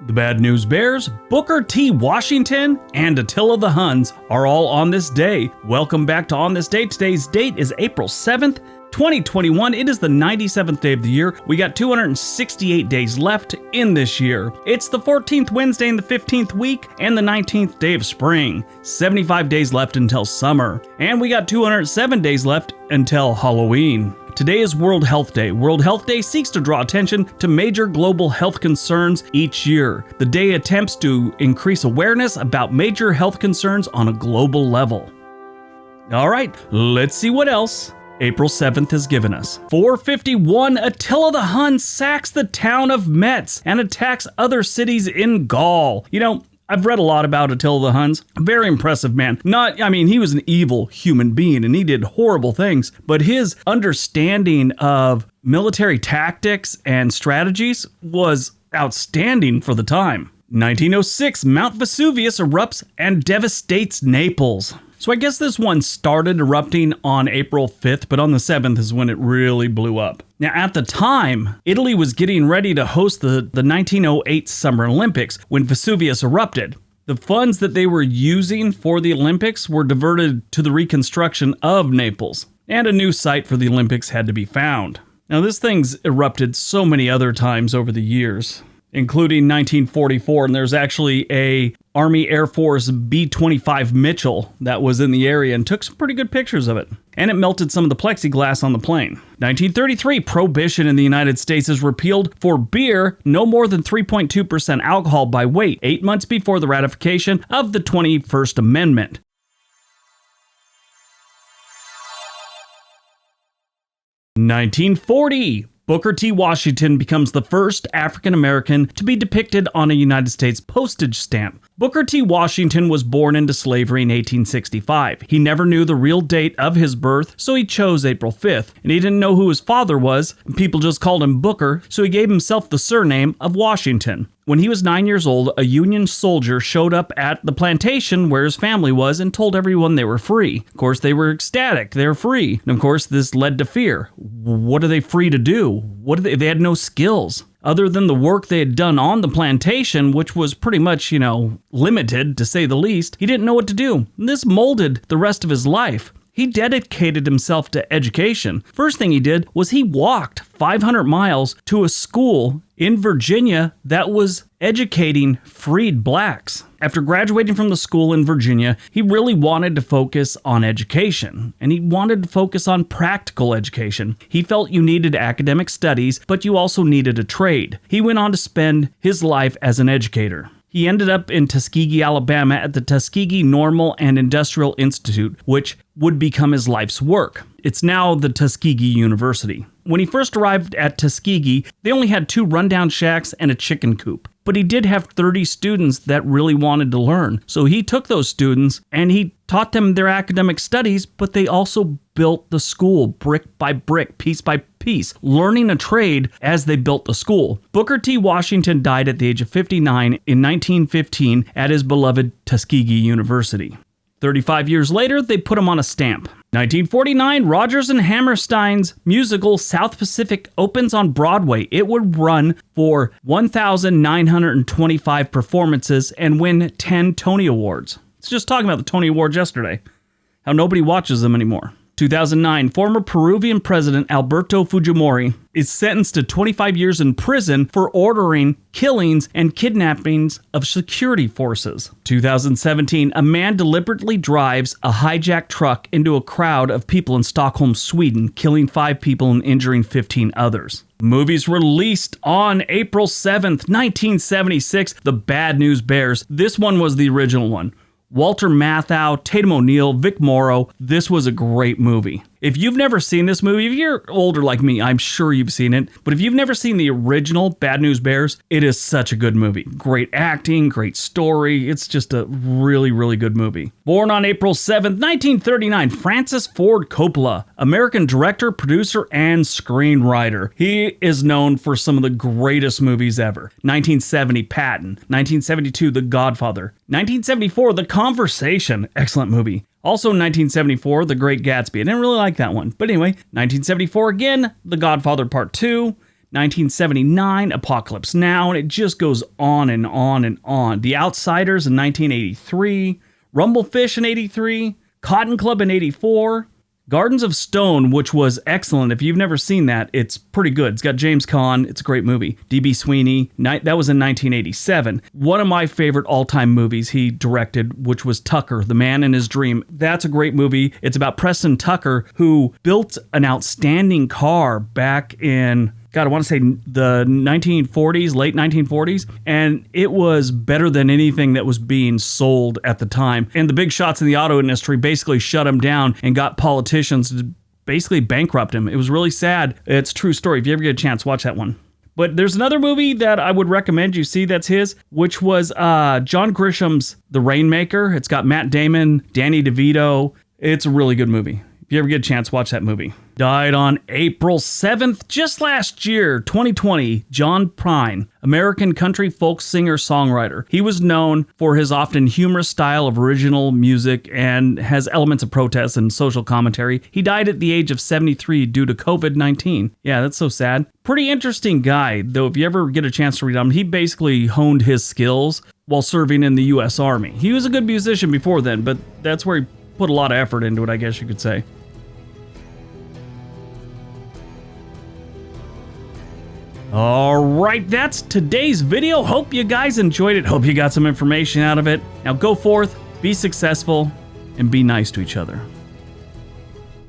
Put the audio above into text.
The Bad News Bears, Booker T. Washington, and Attila the Huns are all on this day. Welcome back to On This Day. Today's date is April 7th, 2021. It is the 97th day of the year. We got 268 days left in this year. It's the 14th Wednesday in the 15th week and the 19th day of spring. 75 days left until summer. And we got 207 days left until Halloween. Today is World Health Day. World Health Day seeks to draw attention to major global health concerns each year. The day attempts to increase awareness about major health concerns on a global level. All right, let's see what else April 7th has given us. 451, Attila the Hun sacks the town of Metz and attacks other cities in Gaul. I've read a lot about Attila the Huns. Very impressive man. He was an evil human being and he did horrible things, but his understanding of military tactics and strategies was outstanding for the time. 1906, Mount Vesuvius erupts and devastates Naples. So I guess this one started erupting on April 5th, but on the 7th is when it really blew up. Now, at the time, Italy was getting ready to host the 1908 Summer Olympics when Vesuvius erupted. The funds that they were using for the Olympics were diverted to the reconstruction of Naples, and a new site for the Olympics had to be found. Now, this thing's erupted so many other times over the years, including 1944, and there's actually a Army Air Force B-25 Mitchell that was in the area and took some pretty good pictures of it. And it melted some of the plexiglass on the plane. 1933, Prohibition in the United States is repealed for beer no more than 3.2% alcohol by weight, 8 months before the ratification of the 21st Amendment. (1940) Booker T. Washington becomes the first African American to be depicted on a United States postage stamp. Booker T. Washington was born into slavery in 1865. He never knew the real date of his birth, so he chose April 5th. And he didn't know who his father was. People just called him Booker, so he gave himself the surname of Washington. When he was 9 years old, a Union soldier showed up at the plantation where his family was and told everyone they were free. Of course, they were ecstatic. They were free. And of course, this led to fear. What are they free to do? They had no skills. Other than the work they had done on the plantation, which was pretty much, limited to say the least, he didn't know what to do. And this molded the rest of his life. He dedicated himself to education. First thing he did was he walked 500 miles to a school in Virginia that was educating freed blacks. After graduating from the school in Virginia, he really wanted to focus on education, and he wanted to focus on practical education. He felt you needed academic studies, but you also needed a trade. He went on to spend his life as an educator. He ended up in Tuskegee, Alabama at the Tuskegee Normal and Industrial Institute, which would become his life's work. It's now the Tuskegee University. When he first arrived at Tuskegee, they only had 2 rundown shacks and a chicken coop. But he did have 30 students that really wanted to learn. So he took those students and he taught them their academic studies, but they also built the school brick by brick, piece by piece, learning a trade as they built the school. Booker T. Washington died at the age of 59 in 1915 at his beloved Tuskegee University. 35 years later, they put him on a stamp. 1949, Rodgers and Hammerstein's musical South Pacific opens on Broadway. It would run for 1,925 performances and win 10 Tony Awards. It's just talking about the Tony Awards yesterday. How nobody watches them anymore. 2009, former Peruvian president Alberto Fujimori is sentenced to 25 years in prison for ordering killings and kidnappings of security forces. 2017, a man deliberately drives a hijacked truck into a crowd of people in Stockholm, Sweden, killing 5 people and injuring 15 others. Movies released on April 7th, 1976, The Bad News Bears. This one was the original one. Walter Matthau, Tatum O'Neal, Vic Morrow. This was a great movie. If you've never seen this movie, if you're older like me, I'm sure you've seen it. But if you've never seen the original Bad News Bears, it is such a good movie. Great acting, great story. It's just a really, really good movie. Born on April 7th, 1939, Francis Ford Coppola, American director, producer, and screenwriter. He is known for some of the greatest movies ever. 1970, Patton. 1972, The Godfather. 1974, The Conversation. Excellent movie. Also 1974, The Great Gatsby. I didn't really like that one. But anyway, 1974 again, The Godfather Part 2. 1979, Apocalypse Now, and it just goes on and on and on. The Outsiders in 1983, Rumblefish in 83, Cotton Club in 84, Gardens of Stone, which was excellent. If you've never seen that, it's pretty good. It's got James Caan. It's a great movie. D.B. Sweeney. That was in 1987. One of my favorite all-time movies he directed, which was Tucker, The Man in His Dream. That's a great movie. It's about Preston Tucker, who built an outstanding car back in, God, I want to say the 1940s, late 1940s, and it was better than anything that was being sold at the time. And the big shots in the auto industry basically shut him down and got politicians to basically bankrupt him. It was really sad. It's a true story. If you ever get a chance, watch that one. But there's another movie that I would recommend you see that's his, which was John Grisham's The Rainmaker. It's got Matt Damon, Danny DeVito. It's a really good movie. If you ever get a chance, watch that movie. Died on April 7th, just last year, 2020, John Prine, American country folk singer-songwriter. He was known for his often humorous style of original music and has elements of protest and social commentary. He died at the age of 73 due to COVID-19. Yeah, that's so sad. Pretty interesting guy, though. If you ever get a chance to read him, he basically honed his skills while serving in the U.S. Army. He was a good musician before then, but that's where he put a lot of effort into it, I guess you could say. All right, that's today's video. Hope you guys enjoyed it. Hope you got some information out of it. Now go forth, be successful, and be nice to each other.